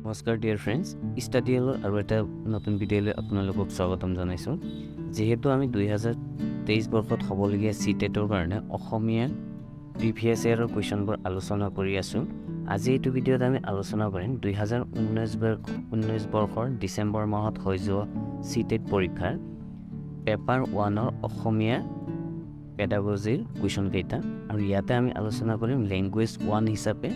নমস্কাৰ dear friends, study হলৰ আৰু এটা নতুন ভিডিঅ'লৈ আপোনালোকক স্বাগতম জনাইছোঁ। যিহেতু আমি 2023 বৰ্ষত হ'বলগীয়া CTETৰ কাৰণে অসমীয়া প্ৰিভিয়াছ ইয়াৰৰ কুৱেশ্যনবোৰ আলোচনা কৰি আছোঁ। আজি এইটো ভিডিঅ'ত আমি আলোচনা কৰিম 2019 বৰ্ষৰ ডিচেম্বৰ মাহত হৈ যোৱা CTET পৰীক্ষাৰ পেপাৰ 1ৰ অসমীয়া পেডাগজিৰ কুৱেশ্যন কেইটা, আৰু ইয়াতে আমি আলোচনা কৰিম লেংগুৱেজ 1 হিচাপে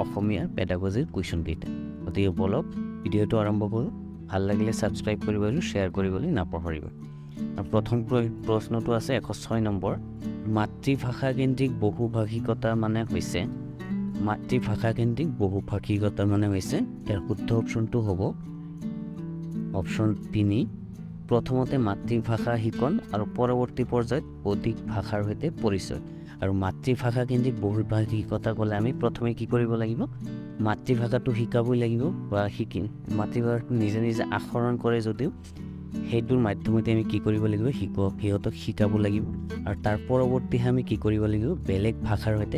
অসমীয়াৰ পেডাগজিৰ কুৱেশ্যন কেইটা। গতিকে বলক ভিডিঅ'টো আৰম্ভ কৰোঁ। ভাল লাগিলে ছাবস্ক্ৰাইব কৰিবলৈ, শ্বেয়াৰ কৰিবলৈ নাপাহৰিব। আৰু প্ৰথম প্ৰশ্নটো আছে 106 নম্বৰ। মাতৃভাষাকেন্দ্ৰিক বহুভাষিকতা মানে হৈছে ইয়াৰ শুদ্ধ অপশ্যনটো হ'ব অপশ্যন 3। প্ৰথমতে মাতৃভাষা শিকন আৰু পৰৱৰ্তী পৰ্যায়ত অধিক ভাষাৰ সৈতে পৰিচয়। আৰু মাতৃভাষাকেন্দ্ৰিক বহুভাষিকতা ক'লে আমি প্ৰথমে কি কৰিব লাগিব? মাতৃভাষাটো শিকাবই লাগিব, বা মাতৃভাষাটো নিজে নিজে আহৰণ কৰে যদিও সেইটোৰ মাধ্যমতে আমি কি কৰিব লাগিব? সিহঁতক শিকাব লাগিব। আৰু তাৰ পৰৱৰ্তীহে আমি কি কৰিব লাগিব? বেলেগ ভাষাৰ সৈতে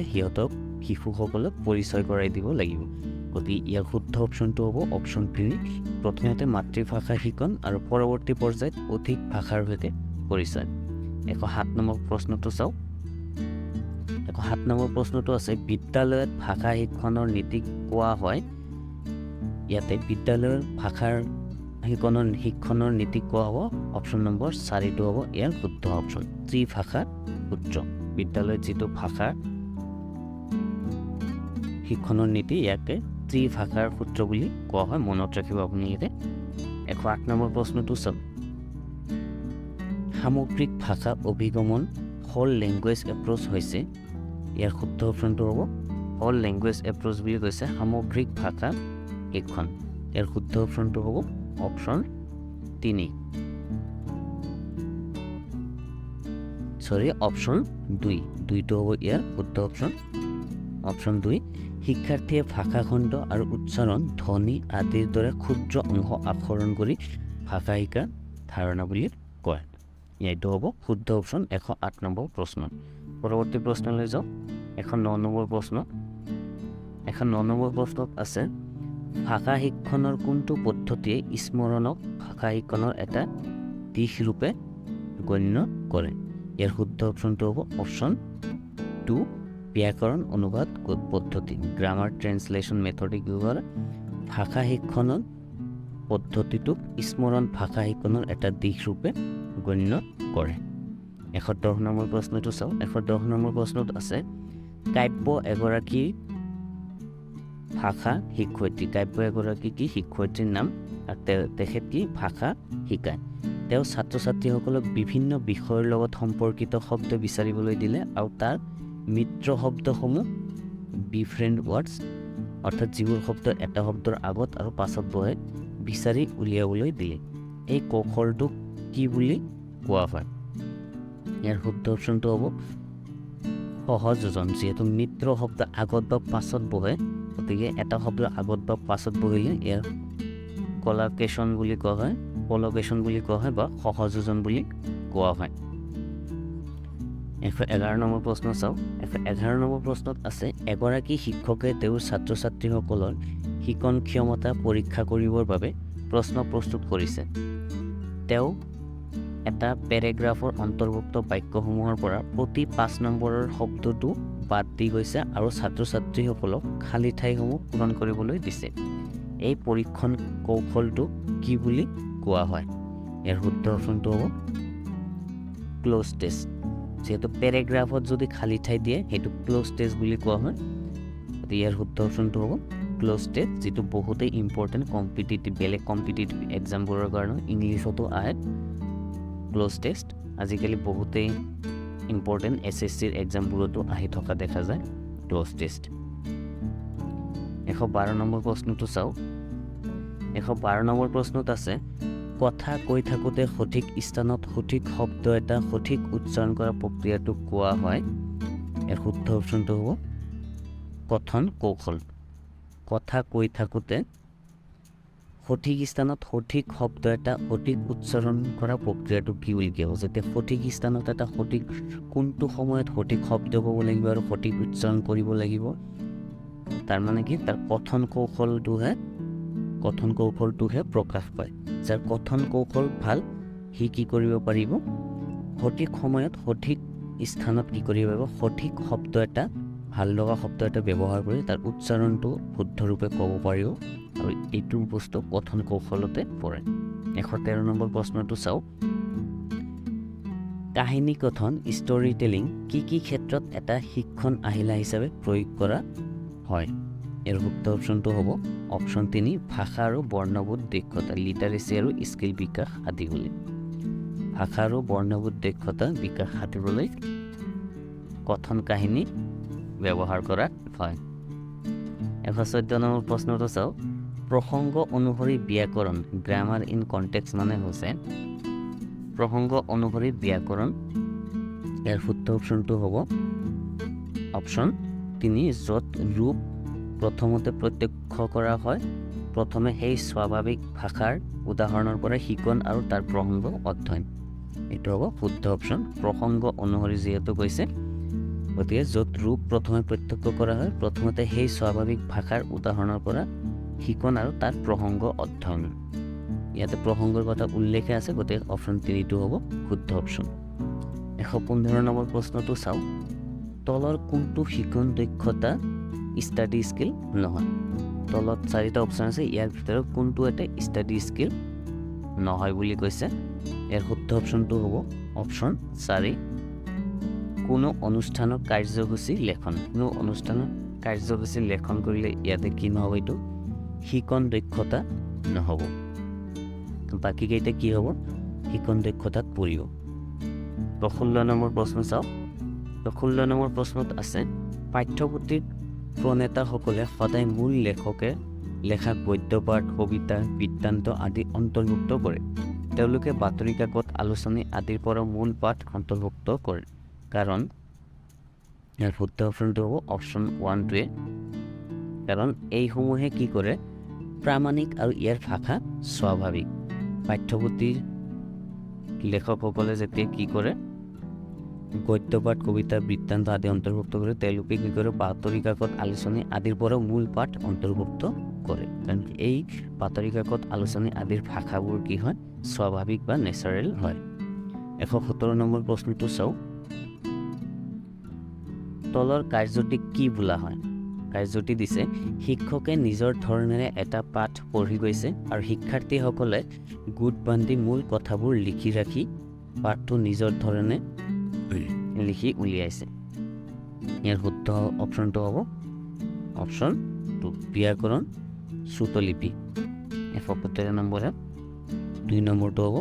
শিশুসকলক পৰিচয় কৰাই দিব লাগিব। গতিকে ইয়াৰ শুদ্ধ অপশ্যনটো হ'ব অপশ্যন 3। প্ৰথমতে মাতৃভাষা শিকন আৰু পৰৱৰ্তী পৰ্যায়ত অধিক ভাষাৰ সৈতে পৰিচয়। 107 নম্বৰ প্ৰশ্নটো চাওক। 107 নম্বৰ প্ৰশ্নটো আছে বিদ্যালয়ত ভাষা শিক্ষণৰ নীতি কোৱা হয়। ইয়াতে বিদ্যালয়ৰ ভাষাৰ শিক্ষণৰ নীতি কোৱা হ'ব অপশ্যন নম্বৰ 4টো হ'ব ইয়াৰ শুদ্ধ অপশ্যন। ত্ৰিভাষা সূত্ৰ, বিদ্যালয়ত যিটো ভাষা শিক্ষণৰ নীতি ইয়াকে ত্ৰিভাষাৰ সূত্ৰ বুলি কোৱা হয়, মনত ৰাখিব আপুনি ইয়াতে। 108 নম্বৰ প্ৰশ্নটো চাওক। সামগ্ৰিক ভাষা অভিগমন হ'ল লেংগুৱেজ এপ্ৰ'চ হৈছে। ইয়াৰ শুদ্ধ অপশ্যনটো হ'ব হ'ল লেংগুৱেজ এপ্ৰ'চ বুলি কৈছে সামগ্ৰিক ভাষা শিক্ষণ। ইয়াৰ শুদ্ধ অপশ্যনটো হ'ব অপশ্যন 2। দুইটো হ'ব ইয়াৰ শুদ্ধ অপশ্যন, অপশ্যন 2। শিক্ষাৰ্থীয়ে ভাষাখণ্ড আৰু উচ্চাৰণ, ধ্বনি আদিৰ দৰে ক্ষুদ্ৰ অংশ আহৰণ কৰি ভাষা শিকাৰ ধাৰণা বুলি কয়। এইটো হ'ব শুদ্ধ অপশ্যন 108 নম্বৰ প্ৰশ্ন। পৰৱৰ্তী প্ৰশ্নলৈ যাওঁ। 109 নম্বৰ প্ৰশ্ন। 109 নম্বৰ প্ৰশ্নত আছে ভাষা শিক্ষণৰ কোনটো পদ্ধতিয়ে স্মৰণক ভাষা শিক্ষণৰ এটা দিশ ৰূপে গণ্য কৰে? ইয়াৰ শুদ্ধ অপশ্যনটো হ'ব অপশ্যন 2। ব্যাকৰণ অনুবাদ পদ্ধতি, গ্ৰামাৰ ট্ৰেন্সলেশ্যন মেথডিক ব্যৱহাৰ ভাষা শিক্ষণৰ পদ্ধতিটোক স্মৰণ ভাষা শিক্ষণৰ এটা দিশ ৰূপে গণ্য কৰে। 110 নম্বৰ প্ৰশ্নটো চাওঁ। 110 নম্বৰ প্ৰশ্নত আছে কাব্য এগৰাকী ভাষা শিক্ষয়িত্ৰী। কাব্য এগৰাকী কি শিক্ষয়িত্ৰীৰ নাম, আৰু তেখেত কি ভাষা শিকায়। তেওঁ ছাত্ৰ ছাত্ৰীসকলক বিভিন্ন বিষয়ৰ লগত সম্পৰ্কিত শব্দ বিচাৰিবলৈ দিলে, আৰু তাৰ মিত্ৰ শব্দসমূহ ডিফাৰেণ্ট ৱৰ্ডছ, অৰ্থাৎ যিবোৰ শব্দ এটা শব্দৰ আগত আৰু পাছত বহে বিচাৰি উলিয়াবলৈ দিলে। এই কৌশলটোক কি বুলি কোৱা হয়? ইয়াৰ শুদ্ধ অপশ্যনটো হ'ব সহযোজন। যিহেতু মিত্ৰ শব্দ আগত বা পাছত বহে, গতিকে এটা শব্দ আগত বা পাছত বহিলে ইয়াৰ কলাকেশ্যন বুলি কোৱা হয়, বা সহযোজন বুলি কোৱা হয়। 111 নম্বৰ প্ৰশ্ন চাওঁ। 111 নম্বৰ প্ৰশ্নত আছে এগৰাকী শিক্ষকে তেওঁৰ ছাত্ৰ ছাত্ৰীসকলৰ শিকন ক্ষমতা পৰীক্ষা কৰিবৰ বাবে প্ৰশ্ন প্ৰস্তুত কৰিছে। তেওঁ এটা পেৰেগ্ৰাফৰ অন্তৰ্ভুক্ত বাক্যসমূহৰ পৰা প্ৰতি 5 নম্বৰৰ শব্দটো বাদ দি গৈছে আৰু ছাত্ৰ ছাত্ৰীসকলক খালী ঠাইসমূহ পূৰণ কৰিবলৈ দিছে। এই পৰীক্ষণ কৌশলটো কি বুলি কোৱা হয়? ইয়াৰ শুদ্ধ অপশ্যনটো হ'ব ক্ল'জ টেষ্ট। যিহেতু পেৰেগ্ৰাফত যদি খালী ঠাই দিয়ে সেইটো ক্ল'জ টেষ্ট বুলি কোৱা হয়। গতিকে ইয়াৰ শুদ্ধ অপশ্যনটো হ'ব ক্ল'জ টেষ্ট, যিটো বহুতেই ইম্পৰ্টেণ্ট বেলেগ কম্পিটিটিভ এক্সামবোৰৰ কাৰণে ইংলিছতো আহে ক্ল'জ টেষ্ট। আজিকালি বহুতেই ইম্পৰ্টেণ্ট SSCৰ এক্সামবোৰতো আহি থকা দেখা যায় ক্ল'জ টেষ্ট। 112 নম্বৰ প্ৰশ্নটো চাওঁ। 112 নম্বৰ প্ৰশ্নত আছে কথা কৈ থাকোঁতে সঠিক স্থানত সঠিক শব্দ এটা সঠিক উচ্চাৰণ কৰা প্ৰক্ৰিয়াটোক কোৱা হয়। ইয়াৰ শুদ্ধ অপশ্যনটো হ'ব কথন কৌশল। কথা কৈ থাকোঁতে সঠিক স্থানত সঠিক শব্দ এটা সঠিক উচ্চাৰণ কৰা প্ৰক্ৰিয়াটো কি বুলি কোৱা হয়? যাতে সঠিক স্থানত এটা কোনটো সময়ত সঠিক শব্দ ক'ব লাগিব আৰু সঠিক উচ্চাৰণ কৰিব লাগিব, তাৰ মানে কি তাৰ কথন কৌশলটোহে কথন কৌশলটোহে প্ৰকাশ পায়। যাৰ কথন কৌশল ভাল সি কি কৰিব পাৰিব, সঠিক সময়ত সঠিক স্থানত কি কৰিব পাৰিব, সঠিক শব্দ এটা, ভাল লগা শব্দ এটা ব্যৱহাৰ কৰি তাৰ উচ্চাৰণটো শুদ্ধৰূপে ক'ব পাৰিব, আৰু এইটো বস্তু কথন কৌশলতে পৰে। 113 নম্বৰ প্ৰশ্নটো চাওক। কাহিনী কথন ষ্টৰি টেলিং কি কি ক্ষেত্ৰত এটা শিক্ষণ আহিলা হিচাপে প্ৰয়োগ কৰা হয়? ইয়াৰ শুদ্ধ অপশ্যনটো হ'ব অপশ্যন 3 ভাষা আৰু বৰ্ণবোধ দক্ষতা, লিটাৰেচি আৰু স্কিল বিকাশ সাধিবলৈ। ভাষা আৰু বৰ্ণবোধ দক্ষতা বিকাশ সাধিবলৈ কথন কাহিনী ব্যৱহাৰ কৰা হয়। 114 নম্বৰ প্ৰশ্নটো চাওক। প্ৰসংগ অনুসৰি ব্যাকৰণ, গ্ৰামাৰ ইন কনটেক্সট মানে হৈছে প্ৰসংগ অনুসৰি ব্যাকৰণ। ইয়াৰ শুদ্ধ অপশ্যনটো হ'ব অপশ্যন 3 য'ত ৰূপ প্ৰথমতে প্ৰত্যক্ষ কৰা হয়, প্ৰথমে সেই স্বাভাৱিক ভাষাৰ উদাহৰণৰ পৰা শিকন আৰু তাৰ প্ৰসংগ অধ্যয়ন। এইটো হ'ব শুদ্ধ অপশ্যন। প্ৰসংগ অনুসৰি যিহেতু কৈছে, গতিকে য'ত ৰূপ প্ৰথমে প্ৰত্যক্ষ কৰা হয়, প্ৰথমতে সেই স্বাভাৱিক ভাষাৰ উদাহৰণৰ পৰা শিকন আৰু তাৰ প্ৰসংগ অধ্যয়ন। ইয়াতে প্ৰসংগৰ কথা উল্লেখে আছে, গতিকে অপশ্যন 3টো হ'ব শুদ্ধ অপশ্যন। 115 নম্বৰ প্ৰশ্নটো চাওক। তলৰ কোনটো শিকন দক্ষতা ষ্টাডি স্কিল নহয়? তলত 4টা অপশ্যন আছে, ইয়াৰ ভিতৰত কোনটো এটা ষ্টাডি স্কিল নহয় বুলি কৈছে। ইয়াৰ শুদ্ধ অপশ্যনটো হ'ব অপশ্যন 4 কোনো অনুষ্ঠানৰ কাৰ্যসূচী লেখন। কোনো অনুষ্ঠানৰ কাৰ্যসূচী লেখন কৰিলে ইয়াতে কি নহ'ব, এইটো শিকন দক্ষতা নহ'ব। বাকীকেইটা কি হ'ব, শিকন দক্ষতাত পৰিব। 16 নম্বৰ প্ৰশ্ন চাওক। 16 নম্বৰ প্ৰশ্নত আছে পাঠ্যপুথিৰ প্ৰণেতাসকলে সদায় মূল লেখকে লেখা গদ্যপাঠ, কবিতা, বৃত্তান্ত আদি অন্তৰ্ভুক্ত কৰে। তেওঁলোকে বাতৰি কাকত, আলোচনী আদিৰ পৰা মূল পাঠ অন্তৰ্ভুক্ত কৰে। কাৰণ ইয়াৰ শুদ্ধ অপশ্যনটো হ'ব অপশ্যন 1টোৱে। কাৰণ এইসমূহে কি কৰে, প্ৰামাণিক আৰু ইয়াৰ ভাষা স্বাভাৱিক। পাঠ্যপুথিৰ লেখকসকলে যেতিয়া কি কৰে, গদ্যপাঠ, কবিতা, বৃত্তান্ত আদি অন্তৰ্ভুক্ত কৰে, তেওঁলোকে কি কৰে, বাতৰি কাকত, আলোচনী আদিৰ পৰা মূল পাঠ অন্তৰ্ভুক্ত কৰে। কাৰণ এই বাতৰি কাকত, আলোচনী আদিৰ ভাষাবোৰ কি হয়, স্বাভাৱিক বা নেচাৰেল হয়। 117 নম্বৰ প্ৰশ্নটো চাওক। তলৰ কাৰ্যটিক কি বোলা হয়? কাৰ্যটি দিছে শিক্ষকে নিজৰ ধৰণেৰে এটা পাঠ পঢ়ি গৈছে আৰু শিক্ষাৰ্থীসকলে গোট বান্ধি মূল কথাবোৰ লিখি ৰাখি পাঠটো নিজৰ ধৰণে লিখি উলিয়াইছে। ইয়াৰ শুদ্ধ অপশ্যনটো হ'ব অপশ্যন 2 ব্যাকৰণ শ্ৰুতলিপি। 117 নম্বৰত 2 নম্বৰটো হ'ব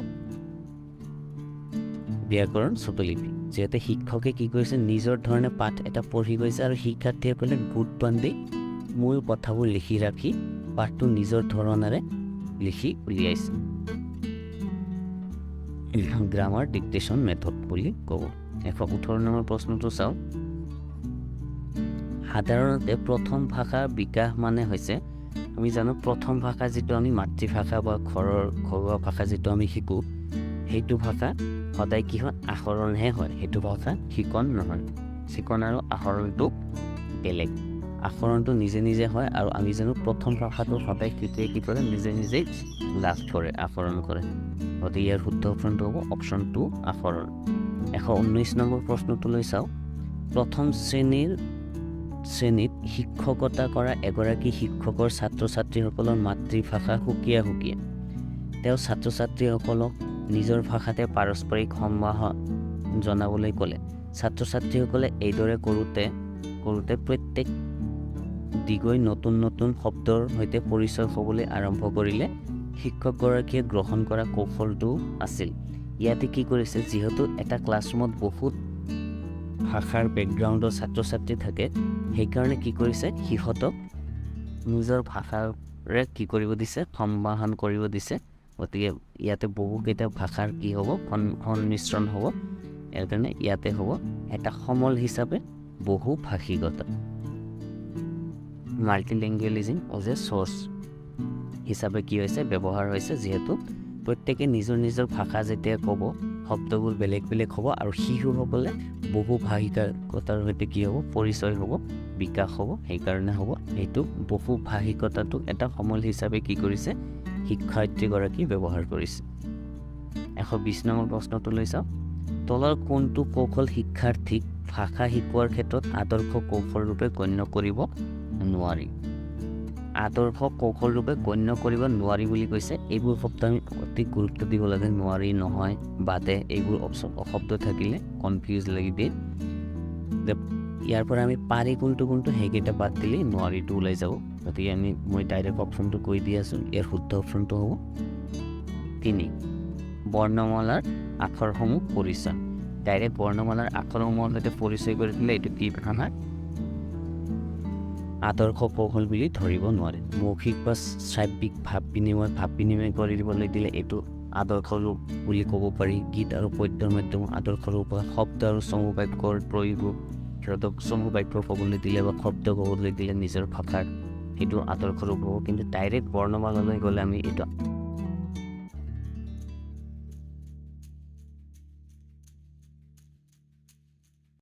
ব্যাকৰণ শ্ৰুতলিপি। যিহেতু শিক্ষকে কি কৰিছে, নিজৰ ধৰণে পাঠ এটা পঢ়ি গৈছে আৰু শিক্ষাৰ্থীসকলে গোট বান্ধি মূল কথাবোৰ লিখি ৰাখি পাঠটো নিজৰ ধৰণেৰে লিখি উলিয়াইছে। গ্ৰামাৰ ডিক্টেশ্যন মেথড বুলি ক'ব। 118 নম্বৰ প্ৰশ্নটো চাওক। সাধাৰণতে প্ৰথম ভাষা বিকাশ মানে হৈছে, আমি জানো প্ৰথম ভাষা যিটো আমি মাতৃভাষা বা ঘৰুৱা ভাষা যিটো আমি শিকোঁ, সেইটো ভাষা সদায় কি হয়, আহৰণহে হয়। সেইটো ভাষা শিকন নহয়। শিকন আৰু আহৰণটো বেলেগ। আহৰণটো নিজে নিজে হয়, আৰু আমি জানো প্ৰথম ভাষাটো সদায় শিশুৱে কি কৰে, নিজে নিজেই লাভ কৰে, আহৰণ কৰে। গতিকে ইয়াৰ শুদ্ধ অপশ্যনটো হ'ব অপশ্যন 2 আহৰণ। 119 নম্বৰ প্ৰশ্নটোলৈ চাওক। প্ৰথম শ্ৰেণীত শিক্ষকতা কৰা এগৰাকী শিক্ষকৰ ছাত্ৰ ছাত্ৰীসকলৰ মাতৃভাষা সুকীয়া সুকীয়া। তেওঁ ছাত্ৰ ছাত্ৰীসকলক নিজৰ ভাষাতে পাৰস্পৰিক সম্ভাষণ জনাবলৈ ক'লে। ছাত্ৰ ছাত্ৰীসকলে এইদৰে কৰোঁতে প্ৰত্যেক দিগৈ নতুন নতুন শব্দৰ সৈতে পৰিচয় হ'বলৈ আৰম্ভ কৰিলে। শিক্ষকগৰাকীয়ে গ্ৰহণ কৰা কৌশলটো আছিল, ইয়াতে কি কৰিছে, যিহেতু এটা ক্লাছৰুমত বহুত ভাষাৰ বেকগ্ৰাউণ্ডৰ ছাত্ৰ ছাত্ৰী থাকে, সেইকাৰণে কি কৰিছে, সিহঁতক নিজৰ ভাষাৰে কি কৰিব দিছে, সম্ভাষণ কৰিব দিছে। গতিকে ইয়াতে বহুকেইটা ভাষাৰ কি হ'ব, সংমিশ্ৰণ হ'ব। ইয়াৰ কাৰণে ইয়াতে হ'ব এটা সমল হিচাপে বহু ভাষিকতা, মাল্টিলেংগুৱেলিজিম এজ এ চ'ৰ্চ হিচাপে কি হৈছে, ব্যৱহাৰ হৈছে। যিহেতু প্ৰত্যেকে নিজৰ নিজৰ ভাষা যেতিয়া ক'ব, শব্দবোৰ বেলেগ বেলেগ হ'ব আৰু শিশুসকলে বহু ভাষিকতাৰ সৈতে কি হ'ব পৰিচয় হ'ব বিকাশ হ'ব সেইকাৰণে হ'ব এইটো বহু ভাষিকতাটোক এটা সমল হিচাপে কি কৰিছে শিক্ষায়িত্ৰীগৰাকী ব্যৱহাৰ কৰিছে 120 নম্বৰ প্ৰশ্নটো লৈ চাওঁ তলৰ কোনটো কৌশল শিক্ষাৰ্থীক ভাষা শিকোৱাৰ ক্ষেত্ৰত আদৰ্শ কৌশল ৰূপে গণ্য কৰিব নোৱাৰি আদৰ্শ কৌশল ৰূপে গণ্য কৰিব নোৱাৰি বুলি কৈছে এইবোৰ শব্দ আমি অতি গুৰুত্ব দিব লাগে নোৱাৰি নহয় বাদে এইবোৰ শব্দ থাকিলে কনফিউজ লাগি দিয়ে ইয়াৰ পৰা আমি পাৰি কোনটো সেইকেইটা বাদ দিলে নোৱাৰিটো ওলাই যাব গতিকে মই ডাইৰেক্ট অপশ্যনটো কৈ দি আছোঁ ইয়াৰ শুদ্ধ অপশ্যনটো হ'ব 3 বৰ্ণমালাৰ আখৰসমূহ পৰিচয় ডাইৰেক্ট বৰ্ণমালাৰ আখৰসমূহৰ সৈতে পৰিচয় কৰি দিলে এইটো কি ভাষা আদৰ্শ কৌশল বুলি ধৰিব নোৱাৰে মৌখিক বা শ্ৰাব্যিক ভাৱ বিনিময় কৰি দিবলৈ দিলে এইটো আদৰ্শ ৰূপ বুলি ক'ব পাৰি গীত আৰু পদ্যৰ মাধ্যমত আদৰ্শ ৰূপ শব্দ আৰু চমু বাক্যৰ প্ৰয়োগ সিহঁতক চমু বাক্য ক'বলৈ দিলে বা শব্দ ক'বলৈ দিলে নিজৰ ভাষাৰ সেইটো আদৰ্শ ৰূপ হ'ব কিন্তু ডাইৰেক্ট বৰ্ণমালালৈ গ'লে আমি এইটো